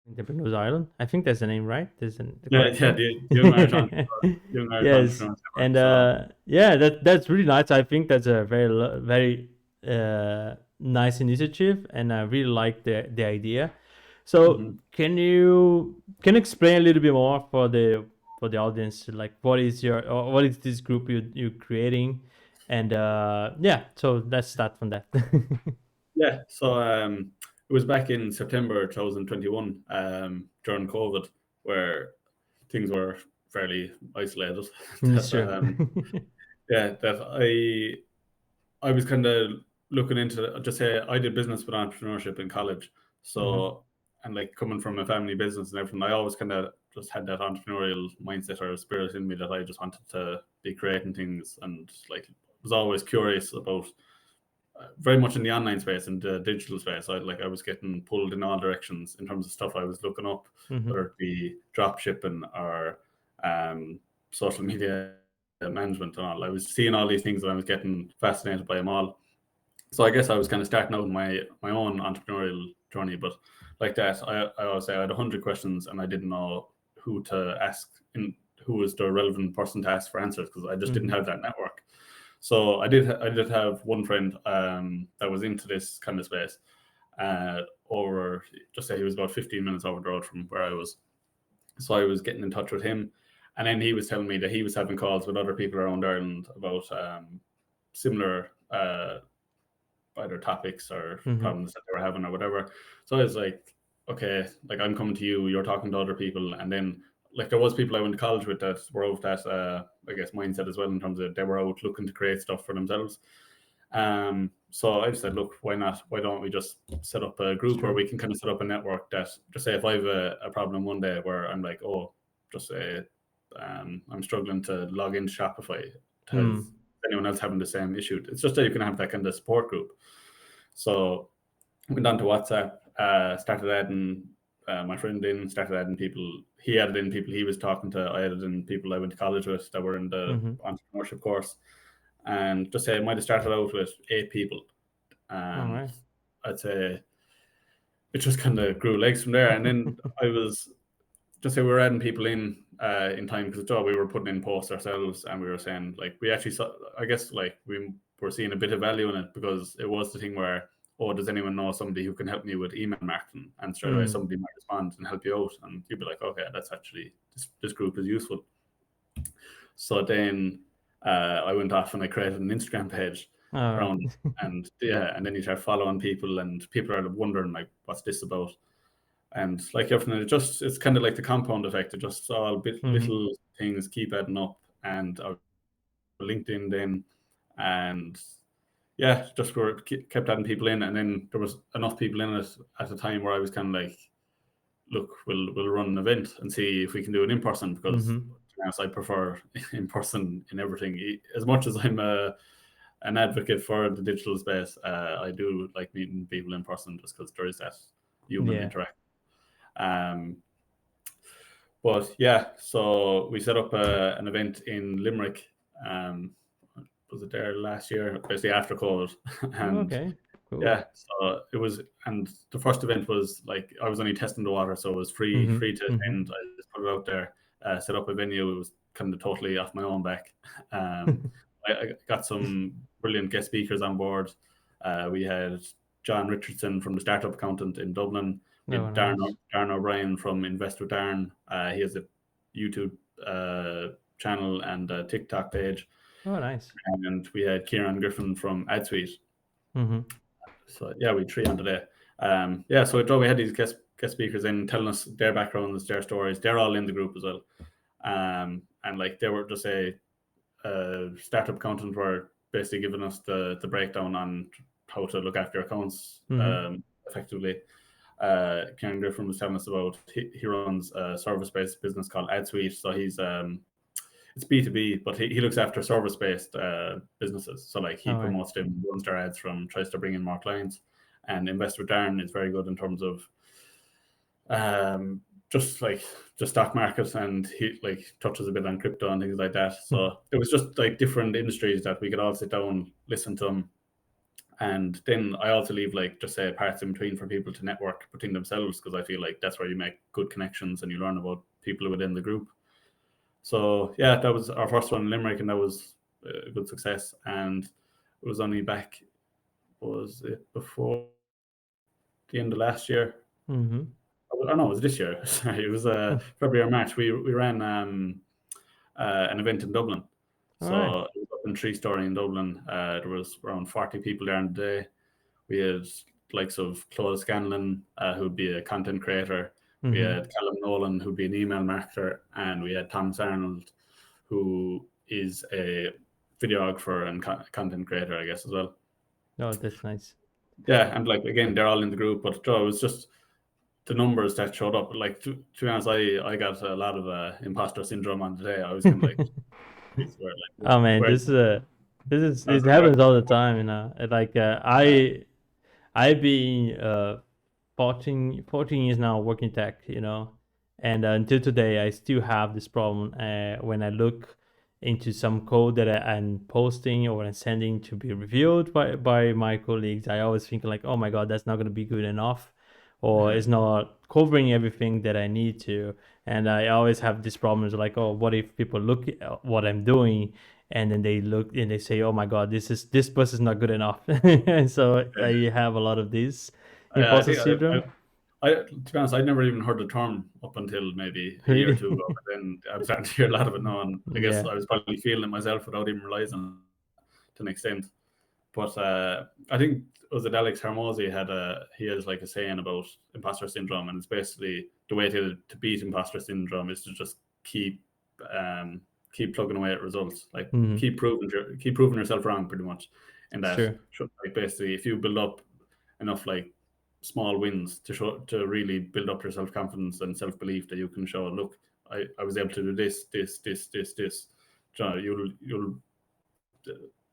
Entrepreneurs Island. I think that's the name, right? There's the Yeah, correct yeah, name. the Young Irish Yes, Entrepreneurs Network. and So yeah, that's really nice. I think that's a very nice initiative, and I really like the idea. So mhm. can you explain a little bit more for the audience, like what is your or what is this group you creating, and yeah, so let's start from that. Yeah, so it was back in September 2021, during COVID, where things were fairly isolated. That Sure. yeah, that I was kind of looking into, just say I did business with entrepreneurship in college, Hmm. so and like coming from a family business and everything, I always kind of just had that entrepreneurial mindset or spirit in me that I just wanted to be creating things, and like was always curious about very much in the online space and the digital space. I was getting pulled in all directions in terms of stuff I was looking up, Hmm. whether it be drop shipping or um, social media management and all. I was seeing all these things and I was getting fascinated by them all. So I guess I was kind of starting out my own entrepreneurial journey, but like that, I always say I had 100 questions and I didn't know who to ask and who was the relevant person to ask for answers because I just didn't Hmm. have that network. So I did have one friend that was into this kind of space. Over just say he was about 15 minutes over the road from where I was. So I was getting in touch with him, and then he was telling me that he was having calls with other people around Ireland about similar either topics or Hmm. problems that they were having or whatever. So I was like, okay, like I'm coming to you, you're talking to other people, and then like there was people I went to college with that were of that I guess mindset as well in terms of they were out looking to create stuff for themselves. So I just said, look, why not? Why don't we just set up a group where Sure. we can kind of set up a network that just say if I have a problem one day where I'm like, oh, just say I'm struggling to log into Shopify. Has Mm. anyone else having the same issue? It's just that you can have that kind of support group. So went on to WhatsApp, started adding my friend in, started adding people. He added in people he was talking to. I added in people I went to college with that were in the Hmm. entrepreneurship course. And just say I might have started out with 8 people. All And right. I'd say it just kind of grew legs from there. And then I was just say we were adding people in time because we were putting in posts ourselves and we were saying like we actually saw, I guess like we were seeing a bit of value in it because it was the thing where, oh, does anyone know somebody who can help me with email marketing? And straight away Mm. somebody might respond and help you out and you'd be like, okay, that's actually this group is useful. So then I went off and I created an Instagram page All right. around it. And yeah, and then you start following people and people are wondering like what's this about? And like everything, it's kind of like the compound effect. It just all Hmm. little things keep adding up, and LinkedIn then, and yeah, just were kept adding people in, and then there was enough people in it at a time where I was kind of like, look, we'll run an event and see if we can do it in person because Hmm. to be honest, I prefer in person in everything. As much as I'm an advocate for the digital space, I do like meeting people in person just because there is that human Yeah. interaction. Um, But yeah, so we set up an event in Limerick. Um, was it there last year? Basically after COVID, and Okay. Cool. yeah, so it was. And the first event was like I was only testing the water, so it was Hmm. free to Hmm. attend. I just put it out there, set up a venue. It was kind of totally off my own back. Um, I got some brilliant guest speakers on board. We had John Richardson from the Startup Accountant in Dublin. We Oh, had nice. Darren O'Brien from Invest with Darren. He has a YouTube channel and a TikTok page. Oh, nice. And we had Kieran Griffin from AdSuite. Hmm. So yeah, we three on today. Yeah, so we had these guest speakers in telling us their backgrounds, their stories. They're all in the group as well. And like they were just a startup accountant were basically giving us the breakdown on how to look after your accounts Hmm. effectively. Kieran Griffin was telling us about he runs a service-based business called AdSuite. So he's it's B2B, but he looks after service-based businesses. So like he All right. promotes them, runs their ads from, tries to bring in more clients. And Invest with Darren is very good in terms of um, just like the stock market, and he like touches a bit on crypto and things like that. So it was just like different industries that we could all sit down, listen to them, And then I also leave like just say parts in between for people to network between themselves, because I feel like that's where you make good connections and you learn about people within the group. So yeah, that was our first one in Limerick, and that was a good success. And it was only back, was it before the end of last year? Mm-hmm. Oh no, it was this year. Sorry, it was February or March. We ran an event in Dublin. All So right. it was up in Tree Story in Dublin. There was around 40 people there on the day. We had likes of Claude Scanlon, who'd be a content creator. We Mm-hmm. had Callum Nolan, who'd be an email marketer, and we had Thomas Arnold, who is a videographer and content creator, I guess, as well. Oh, that's nice. Yeah, and like again, they're all in the group, but Joe, it was just the numbers that showed up. Like to be honest, I got a lot of imposter syndrome on the day. I was kind of like, this where Oh man, where this happens all the time, you know. Like I've been 14 years now working tech, you know, and until today I still have this problem when I look into some code that I'm posting or I'm sending to be reviewed by my colleagues. I always think like, oh my god, that's not going to be good enough, or Yeah. it's not covering everything that I need to. And I always have these problems like, oh, what if people look at what I'm doing and then they look and they say, oh my god, this bus is not good enough. And so I have a lot of these I imposter think syndrome. to be honest, I'd never even heard the term up until maybe a year or Really? two ago. But then I'm starting to hear a lot of it now, and I guess Yeah. I was probably feeling it myself without even realizing to an extent. But I think was it Alex Hermosi he has like a saying about imposter syndrome, and it's basically the way to beat imposter syndrome is to just keep plugging away at results, like Hmm. keep proving yourself wrong, pretty much. And It's that, true. like basically, if you build up enough like small wins to really build up your self confidence and self belief, that you can show, look, I was able to do this. You'll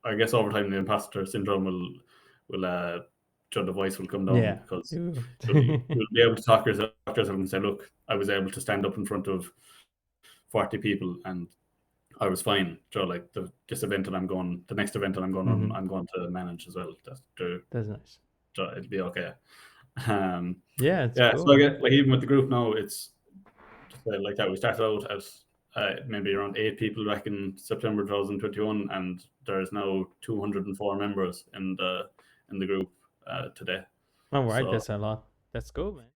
I guess over time the imposter syndrome will the voice will come down, Yeah. because Ooh. you'll be able to talk to yourself and say, look, I was able to stand up in front of 40 people and I was fine. So like this event that I'm going, the next event that I'm going on, Hmm. I'm going to manage as well. That's nice. It'll be okay. Um, Yeah, it's yeah, so I cool. get like even with the group now, it's just like that. We started out at maybe around 8 people back in September 2021, and there's now 204 members in the group today. All right, So that's a lot. That's cool, man.